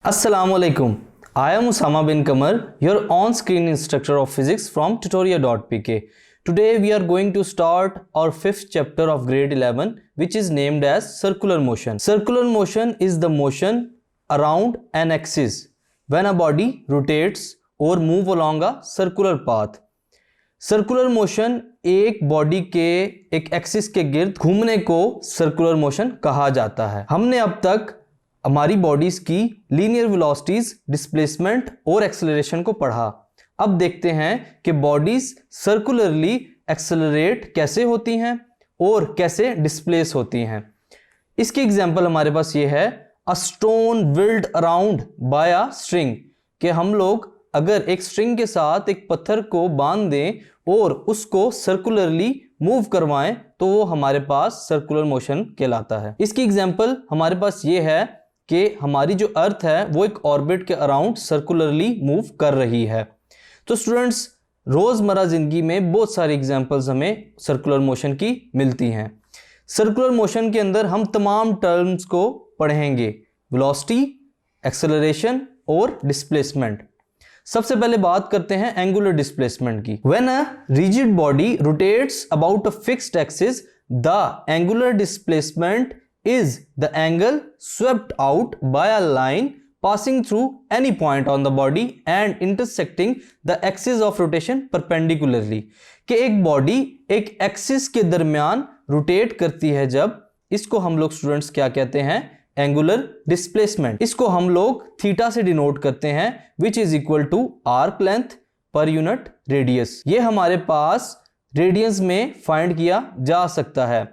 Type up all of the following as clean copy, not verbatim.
Assalamualaikum. I am Usama bin Kamar, your on-screen instructor of physics from tutorial.pk. Today we are going to start our fifth chapter of grade 11, which is named as circular motion. Circular motion is the motion around an axis when a body rotates or move along a circular path. Circular motion एक body के एक axis के गिर्द घूमने को circular motion कहा जाता है। हमने अब तक हमारी बॉडीज की लीनियर वेलोसिटीज, डिस्प्लेसमेंट और एक्सेलरेशन को पढ़ा। अब देखते हैं कि बॉडीज सर्कुलरली एक्सेलरेट कैसे होती हैं और कैसे डिस्प्लेस होती हैं। इसकी एग्जांपल हमारे पास ये है, a stone wheeled around by a string, कि हम लोग अगर एक स्ट्रिंग के साथ एक पत्थर को बांध दें और उसको सर्कुलरली मूव करवाएं तो वो हमारे पास सर्कुलर मोशन कहलाता है। इसकी एग्जांपल हमारे पास ये है कि हमारी जो अर्थ है वो एक ऑर्बिट के अराउंड सर्कुलरली मूव कर रही है। तो स्टूडेंट्स, रोजमर्रा जिंदगी में बहुत सारी एग्जांपल्स हमें सर्कुलर मोशन की मिलती हैं। सर्कुलर मोशन के अंदर हम तमाम टर्म्स को पढ़ेंगे, वेलोसिटी, एक्सेलरेशन और डिस्प्लेसमेंट। सबसे पहले बात करते हैं एंगुलर डिस्प्लेसमेंट की। When a rigid body rotates about a fixed axis, the angular displacement is the angle swept out by a line passing through any point on the body and intersecting the axis of rotation perpendicularly। कि एक body एक axis के दरमियान rotate करती है जब, इसको हम लोग स्टूडेंट्स क्या कहते हैं? Angular displacement. इसको हम लोग थीटा से डिनोट करते हैं, which is equal to arc length per unit radius. ये हमारे पास रेडियंस में फाइंड किया जा सकता है।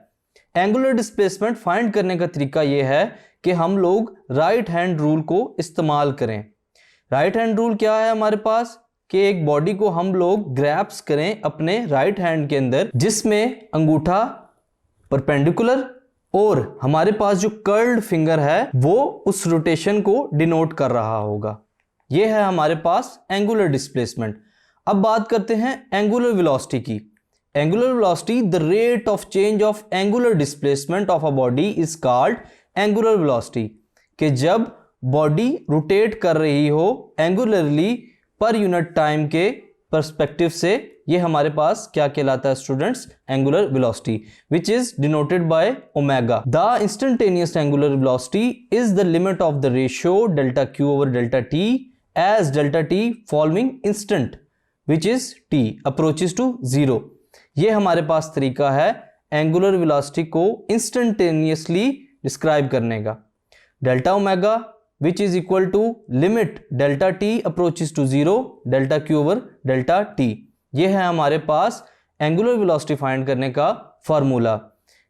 एंगुलर डिस्प्लेसमेंट फाइंड करने का तरीका ये है कि हम लोग राइट हैंड रूल को इस्तेमाल करें। राइट हैंड रूल क्या है हमारे पास? कि एक बॉडी को हम लोग ग्रैप्स करें अपने राइट हैंड के अंदर, जिसमें अंगूठा परपेंडिकुलर और हमारे पास जो कर्ल्ड फिंगर है वो उस रोटेशन को डिनोट कर रहा होगा। ये है हमारे पास एंगुलर डिस्प्लेसमेंट। अब बात करते हैं एंगुलर वेलोसिटी की। Angular velocity, the rate of change of angular displacement of a body is called angular velocity. कि जब बॉडी रोटेट कर रही हो एंगुलरली पर यूनिट टाइम के पर्सपेक्टिव से, ये हमारे पास क्या कहलाता है students? Angular velocity, which is denoted by omega. The instantaneous angular velocity is the limit of the ratio delta q over delta t as delta t following instant which is t approaches to zero. ये हमारे पास तरीका है angular velocity को instantaneously describe करने का। Delta omega which is equal to limit delta t approaches to zero delta q over delta t. ये है हमारे पास एंगुलर वेलोसिटी फाइंड करने का formula,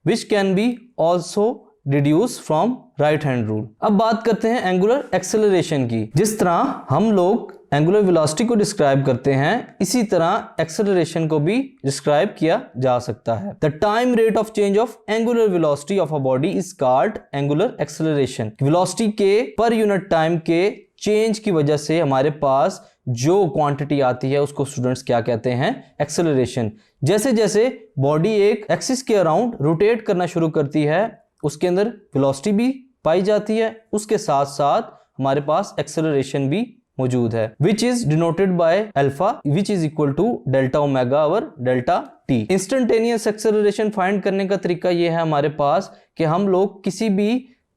which can be also deduce from right hand rule. अब बात करते हैं एंगुलर एक्सेलरेशन की। जिस तरह हम लोग एंगुलर वेलोसिटी को डिस्क्राइब करते हैं, इसी तरह एक्सेलरेशन को भी डिस्क्राइब किया जा सकता है। The time rate of change of angular velocity of a body is called angular acceleration. Velocity के पर यूनिट टाइम के चेंज की वजह से हमारे पास जो क्वांटिटी आती है उसको स्टूडेंट्स क्या कहते हैं? एक्सेलरेशन। जैसे जैसे बॉडी एक एक्सिस के अराउंड रोटेट करना शुरू करती है, उसके अंदर वेलोसिटी भी पाई जाती है, उसके साथ साथ हमारे पास एक्सेलरेशन भी मौजूद है, which is denoted by alpha, which is equal to delta omega over delta t. Instantaneous acceleration find करने का तरीका यह है हमारे पास कि हम लोग किसी भी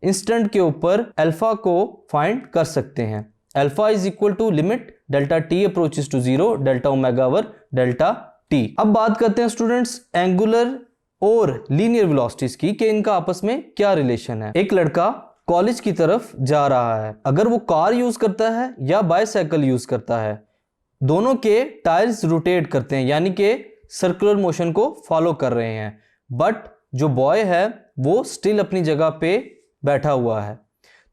इंस्टेंट के ऊपर अल्फा को फाइंड कर सकते हैं। Alpha is equal to limit delta t approaches to zero delta omega over delta t. अब बात करते हैं स्टूडेंट्स एंगुलर और लीनियर वेलोसिटीज की, कि इनका आपस में क्या रिलेशन है। एक लड़का कॉलेज की तरफ जा रहा है, अगर वो कार यूज करता है या बाइसाइकिल यूज करता है, दोनों के टायर्स रोटेट करते हैं, यानी कि सर्कुलर मोशन को फॉलो कर रहे हैं, बट जो बॉय है वो स्टिल अपनी जगह पे बैठा हुआ है।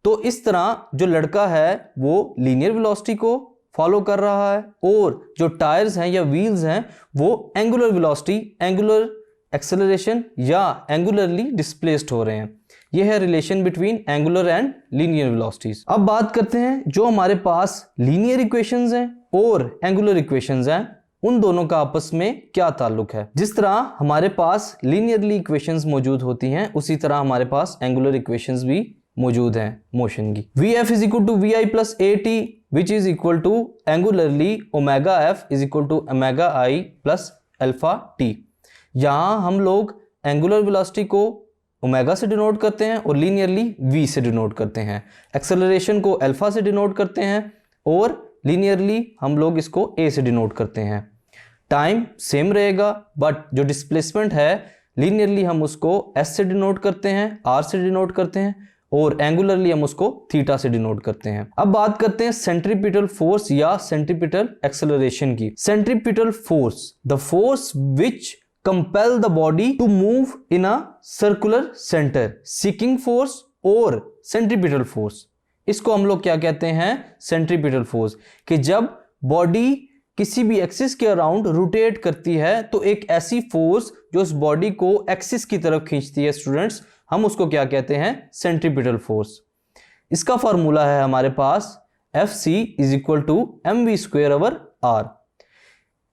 तो इस तरह जो लड़का है वो लीनियर वेलोसिटी को फॉलो कर रहा है और जो टायर्स हैं या व्हील्स हैं वो एंगुलर वेलोसिटी, एंगुलर एक्सेलरेशन या एंगुलरली डिस्प्लेस्ड हो रहे हैं। यह है relation between angular and linear velocities. अब बात करते हैं जो हमारे पास लीनियर इक्वेशंस हैं और एंगुलर इक्वेशंस हैं, उन दोनों का आपस में क्या ताल्लुक है। जिस तरह हमारे पास लीनियरली इक्वेशंस मौजूद होती हैं, उसी तरह हमारे पास एंगुलर इक्वेशंस भी मौजूद हैं मोशन की। Vf is equal to v i plus a t which is equal to angularly omega f is equal to omega i plus alpha t. यहाँ हम लोग एंगुलर वेलोसिटी को ओमेगा से डिनोट करते हैं और लीनियरली v से डिनोट करते हैं। एक्सेलरेशन को अल्फा से डिनोट करते हैं और लीनियरली हम लोग इसको a से डिनोट करते हैं। टाइम सेम रहेगा बट जो डिस्प्लेसमेंट है लीनियरली हम उसको s से डिनोट करते हैं, r से डिनोट करते हैं और एंगुलरली हम उसको थीटा से डिनोट करते हैं। अब बात करते हैं सेंट्रीपिटल फोर्स या सेंट्रीपिटल एक्सेलरेशन की। Centripetal force, the force which compel the body to move in a circular center, seeking force और centripetal force। इसको हम लोग क्या कहते हैं? Centripetal force. कि जब बॉडी किसी भी एक्सिस के अराउंड रोटेट करती है तो एक ऐसी फोर्स जो उस बॉडी को एक्सिस की तरफ खींचती है स्टूडेंट्स, हम उसको क्या कहते हैं? Centripetal force. इसका फॉर्मूला है हमारे पास Fc is equal to mv square over r।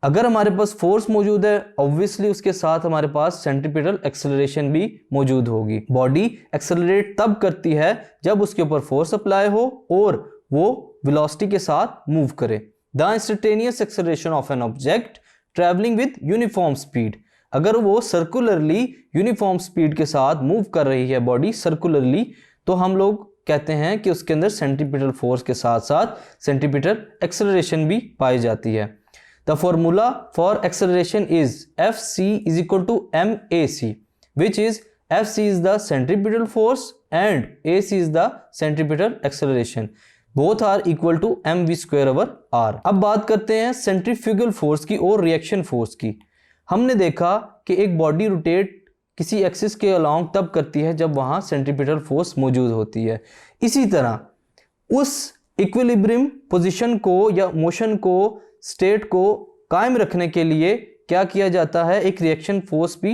अगर हमारे पास फोर्स मौजूद है ऑब्वियसली उसके साथ हमारे पास सेंट्रीपिटल एक्सेलरेशन भी मौजूद होगी। बॉडी एक्सेलरेट तब करती है जब उसके ऊपर फोर्स अप्लाई हो और वो वेलोसिटी के साथ मूव करे। The instantaneous acceleration of an object travelling with uniform speed, अगर वो सर्कुलरली यूनिफॉर्म स्पीड के साथ मूव कर रही है बॉडी सर्कुलरली, तो हम लोग कहते हैं कि उसके अंदर सेंट्रीपिटल फोर्स के साथ साथ सेंट्रीपिटल एक्सेलरेशन भी पाई जाती है। The formula for acceleration is Fc is equal to mac, which is Fc is the centripetal force and ac is the centripetal acceleration. Both are equal to mv square over r. अब बात करते हैं centrifugal force की और reaction force की। हमने देखा कि एक बॉडी रोटेट किसी एक्सिस के अलोंग तब करती है जब वहाँ सेंट्रीपिटल फोर्स मौजूद होती है। इसी तरह उस इक्विलिब्रियम पोजीशन को या मोशन को, स्टेट को कायम रखने के लिए क्या किया जाता है? एक रिएक्शन फोर्स भी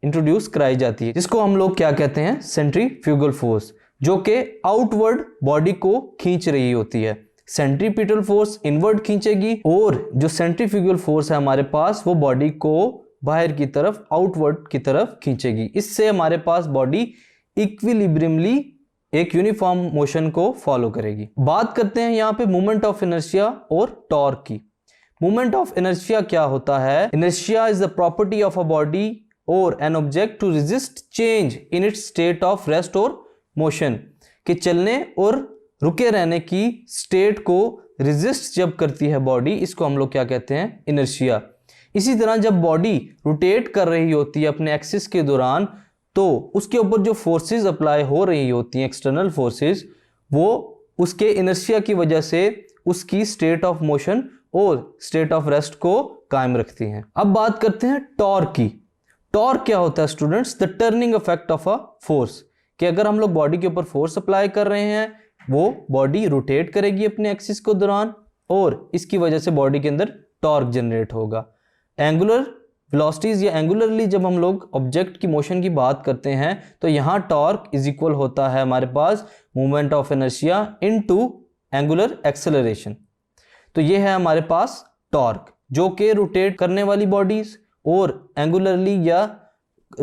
इंट्रोड्यूस कराई जाती है जिसको हम लोग क्या कहते हैं? सेंट्रीफ्यूगल फोर्स, जो कि आउटवर्ड बॉडी को खींच रही होती है। सेंट्रीपिटल फोर्स इनवर्ड खींचेगी और जो सेंट्रीफ्यूगल फोर्स है हमारे पास वो बॉडी को बाहर की तरफ, आउटवर्ड की तरफ खींचेगी। इससे हमारे पास बॉडी इक्विलिब्रियमली एक यूनिफॉर्म मोशन को फॉलो करेगी। बात करते हैं यहाँ पे मोमेंट ऑफ इनर्शिया और टॉर्क की। मोमेंट ऑफ इनर्शिया क्या होता है? Inertia is the property of a body or an object to resist change in its state of rest or motion, कि चलने और रुके रहने की स्टेट को रेजिस्ट जब करती है बॉडी, इसको हम लोग क्या कहते हैं? इनर्शिया। इसी तरह जब बॉडी रोटेट कर रही होती है अपने एक्सिस के दौरान, तो उसके ऊपर जो फोर्सेस अप्लाई हो रही होती हैं, एक्सटर्नल फोर्सेस, वो उसके इनर्शिया की वजह से उसकी स्टेट ऑफ मोशन और स्टेट ऑफ रेस्ट को कायम रखती हैं। अब बात करते हैं टॉर्क की। टॉर्क क्या होता है students? The turning effect of a force, कि अगर हम लोग बॉडी के ऊपर फोर्स अप्लाई कर रहे हैं वो बॉडी रोटेट करेगी अपने एक्सिस के दौरान और इसकी वजह से बॉडी के अंदर टॉर्क जनरेट होगा। एंगुलर वेलोसिटीज या एंगुलरली जब हम लोग ऑब्जेक्ट की मोशन की बात करते हैं तो यहाँ टॉर्क इज इक्वल होता है हमारे पास moment of inertia into angular acceleration. तो ये है हमारे पास टॉर्क, जो कि रोटेट करने वाली बॉडीज और एंगुलरली या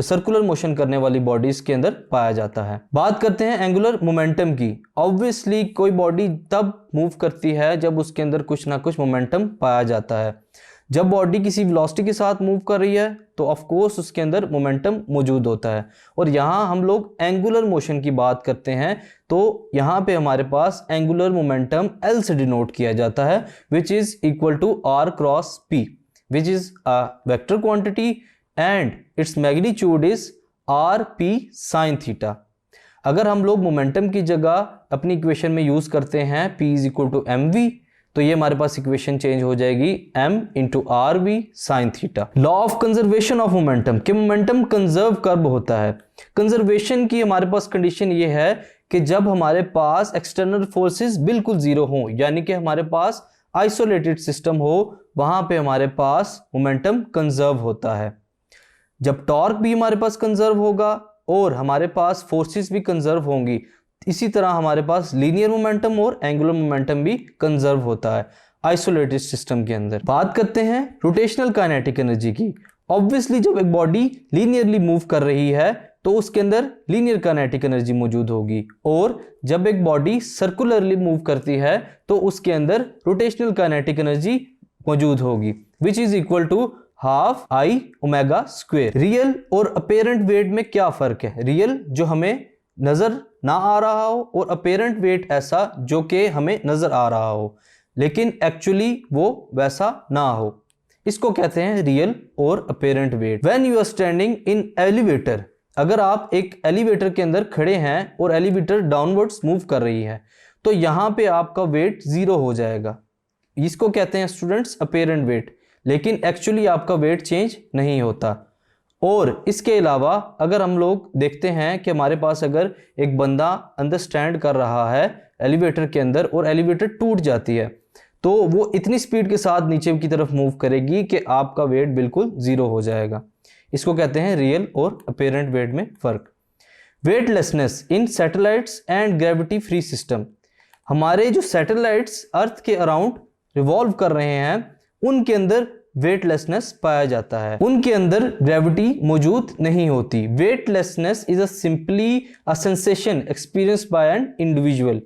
सर्कुलर मोशन करने वाली बॉडीज के अंदर पाया जाता है। बात करते हैं एंगुलर मोमेंटम की। ऑब्वियसली कोई बॉडी तब मूव करती है जब उसके अंदर कुछ ना कुछ मोमेंटम पाया जाता है। जब बॉडी किसी वेलोसिटी के साथ मूव कर रही है तो ऑफ कोर्स उसके अंदर मोमेंटम मौजूद होता है। और यहाँ हम लोग एंगुलर मोशन की बात करते हैं तो यहाँ पे हमारे पास एंगुलर मोमेंटम L से डिनोट किया जाता है, which is equal to R cross P, which is a vector quantity and its magnitude is RP sin theta. अगर हम लोग मोमेंटम की जगह अपनी इक्वेशन में यूज करते हैं P is equal to mv, तो ये हमारे पास इक्वेशन चेंज हो जाएगी m into R V sine theta. Law of conservation of momentum, कि मोमेंटम कंजर्व कब होता है? कंजर्वेशन की हमारे पास कंडीशन ये है कि जब हमारे पास एक्सटर्नल फोर्सेस बिल्कुल जीरो हो, यानी कि हमारे पास आइसोलेटेड सिस्टम हो, वहां पे हमारे पास मोमेंटम कंजर्व होता है। जब टॉर्क भी हमारे पास कंजर्व होगा और हमारे पास फोर्सेस भी कंजर्व होंगी, इसी तरह हमारे पास लीनियर मोमेंटम और एंगुलर मोमेंटम भी कंजर्व होता है आइसोलेटेड सिस्टम के अंदर। बात करते हैं रोटेशनल काइनेटिक एनर्जी की। ऑब्वियसली जब एक बॉडी लीनियरली मूव कर रही है तो उसके अंदर लीनियर काइनेटिक एनर्जी मौजूद होगी, और जब एक बॉडी सर्कुलरली मूव करती है तो उसके अंदर रोटेशनल काइनेटिक एनर्जी मौजूद होगी, which is equal to half I omega square. Real और अपेरेंट वेट में क्या फर्क है? रियल जो हमें नजर ना आ रहा हो, और अपेरेंट वेट ऐसा जो कि हमें नजर आ रहा हो लेकिन एक्चुअली वो वैसा ना हो, इसको कहते हैं रियल और apparent weight. When you are standing in elevator, अगर आप एक एलिवेटर के अंदर खड़े हैं और एलिवेटर डाउनवर्ड्स मूव कर रही है तो यहां पे आपका वेट 0 हो जाएगा, इसको कहते हैं स्टूडेंट्स अपेरेंट वेट, लेकिन एक्चुअली आपका वेट चेंज नहीं होता। और इसके अलावा अगर हम लोग देखते हैं कि हमारे पास अगर एक बंदा अंदर स्टैंड कर रहा है एलिवेटर के अंदर और एलिवेटर टूट जाती है तो वो इतनी स्पीड के साथ नीचे की तरफ मूव करेगी कि आपका वेट बिल्कुल 0 हो जाएगा, इसको कहते हैं रियल और अपेरेंट वेट में फर्क। Weightlessness in satellites and gravity free system, हमारे जो सैटेलाइट्स अर्थ के अराउंड रिवॉल्व कर रहे हैं उनके अंदर वेटलेसनेस पाया जाता है, उनके अंदर ग्रेविटी मौजूद नहीं होती। Weightlessness is a simply a sensation experienced by an individual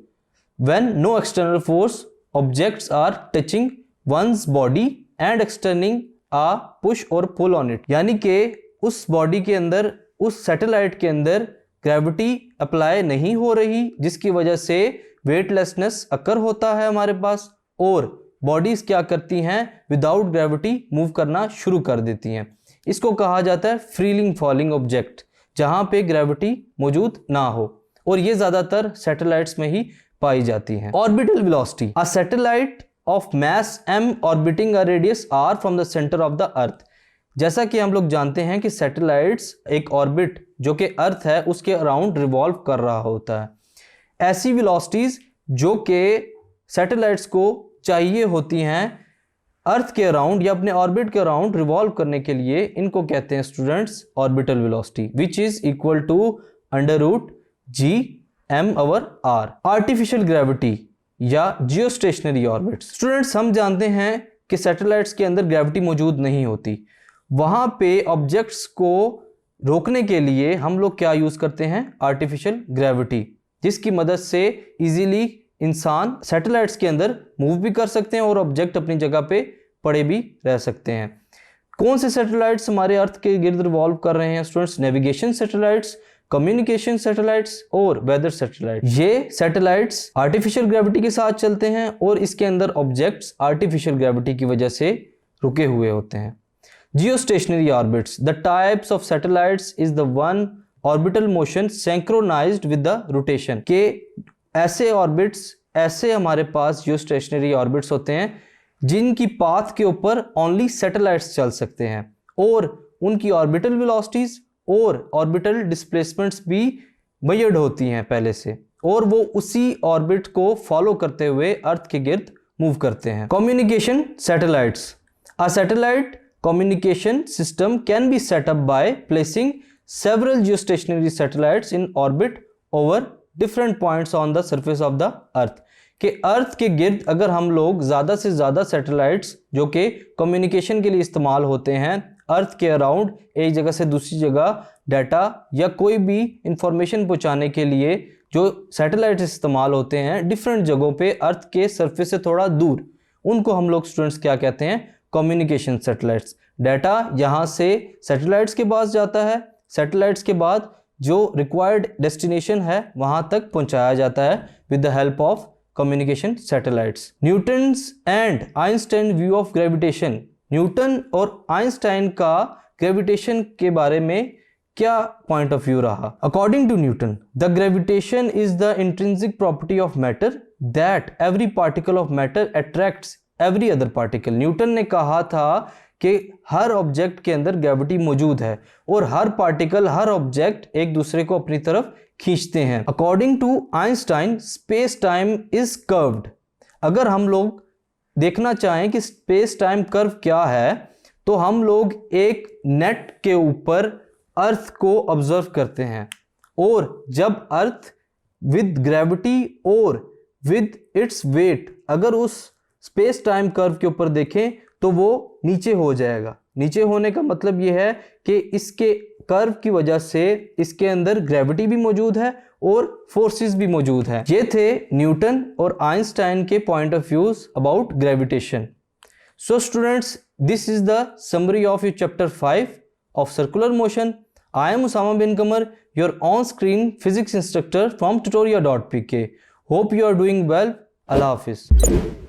when no external force objects are touching one's body and exerting a push or pull on it, यानी कि उस बॉडी के अंदर, उस सैटेलाइट के अंदर ग्रेविटी अप्लाई नहीं हो रही, जिसकी वजह से वेटलेसनेस अकर होता है हमारे पास, और बॉडीज क्या करती हैं विदाउट ग्रेविटी मूव करना शुरू कर देती हैं। इसको कहा जाता है फ्रीलिंग फॉलिंग ऑब्जेक्ट, जहां पे ग्रेविटी मौजूद ना हो, और ये ज्यादातर सैटेलाइट्स में ही पाई जाती हैं। Orbital velocity, a satellite of mass m orbiting a radius r from the centre of the earth, जैसा कि हम लोग जानते हैं कि सैटेलाइट्स एक ऑर्बिट जो कि अर्थ है उसके अराउंड रिवॉल्व कर रहा होता है, ऐसी वेलोसिटीज जो कि सैटेलाइट्स को चाहिए होती हैं अर्थ के अराउंड या अपने ऑर्बिट के अराउंड रिवॉल्व करने के लिए, इनको कहते हैं students orbital velocity, which is equal to √g/m/r। Artificial gravity या जियोस्टेशनरी ऑर्बिट, स्टूडेंट्स हम जानते हैं कि सैटेलाइट्स के अंदर ग्रेविटी मौजूद नहीं होती, वहां पे ऑब्जेक्ट्स को रोकने के लिए हम लोग क्या यूज करते हैं? आर्टिफिशियल ग्रेविटी, जिसकी मदद से इजीली इंसान सैटेलाइट्स के अंदर मूव भी कर सकते हैं और ऑब्जेक्ट अपनी जगह पे पड़े भी रह सकते हैं। कौन से सैटेलाइट्स हमारे अर्थ के गिर्द रिवॉल्व कर रहे हैं students? Navigation satellites, communication satellites और वेदर सैटेलाइट। ये सैटेलाइट्स आर्टिफिशियल ग्रेविटी के साथ चलते हैं और इसके अंदर ऑब्जेक्ट्स आर्टिफिशियल ग्रेविटी की वजह से रुके हुए होते हैं। Geostationary orbits, the types of satellites is the one orbital motion synchronized with the rotation, के ऐसे ऑर्बिट्स, ऐसे हमारे पास जियोस्टेशनरी ऑर्बिट्स होते हैं जिनकी पाथ के ऊपर ओनली सैटेलाइट्स चल सकते हैं, और उनकी ऑर्बिटल वेलोसिटीज और ऑर्बिटल डिस्प्लेसमेंट्स भी मेजर्ड होती हैं पहले से, और वो उसी ऑर्बिट को फॉलो करते हुए अर्थ के गिर्द मूव करते हैं। Communication satellites, a satellite communication system can be set up by placing several geostationary satellites in orbit over different points on the surface of the earth, कि अर्थ के गिर्द अगर हम लोग ज़्यादा से ज़्यादा सैटेलाइट्स जो कि कम्युनिकेशन के लिए इस्तेमाल होते हैं, अर्थ के अराउंड एक जगह से दूसरी जगह डाटा या कोई भी इंफॉर्मेशन पहुंचाने के लिए जो सैटेलाइट्स इस्तेमाल होते हैं डिफरेंट जगहों पे अर्थ के सरफेस से थोड़ा दूर, उनको हम लोग स्टूडेंट्स क्या कहते हैं? Communication satellites. डाटा यहाँ से सैटेलाइट्स के पास जाता है, सैटेलाइट्स के बाद जो रिक्वायर्ड डेस्टिनेशन है वहाँ तक पहुँचाया जाता है with the help of communication satellites. Newton's and Einstein view of gravitation, Newton और आइंस्टाइन का ग्रेविटेशन के बारे में क्या पॉइंट ऑफ व्यू रहा? According to Newton, the gravitation is the intrinsic property of matter that every particle of matter attracts every other particle. Newton ने कहा था कि हर ऑब्जेक्ट के अंदर ग्रेविटी मौजूद है और हर पार्टिकल, हर ऑब्जेक्ट एक दूसरे को अपनी तरफ खींचते हैं। According to Einstein, space time is curved. अगर हम लोग देखना चाहें कि स्पेस टाइम कर्व क्या है, तो हम लोग एक नेट के ऊपर अर्थ को ऑब्जर्व करते हैं, और जब अर्थ विद ग्रेविटी और विद इट्स वेट अगर उस स्पेस टाइम कर्व के ऊपर देखें तो वो नीचे हो जाएगा। नीचे होने का मतलब ये है कि इसके कर्व की वजह से इसके अंदर ग्रेविटी भी मौजूद है और फोर्सेस भी मौजूद है। ये थे न्यूटन और आइंस्टाइन के point of views about gravitation. So students, this is the summary of your chapter 5 of circular motion. I am Usama bin Kamar, your on-screen physics instructor from tutoria.pk. Hope you are doing well. Allah Hafiz.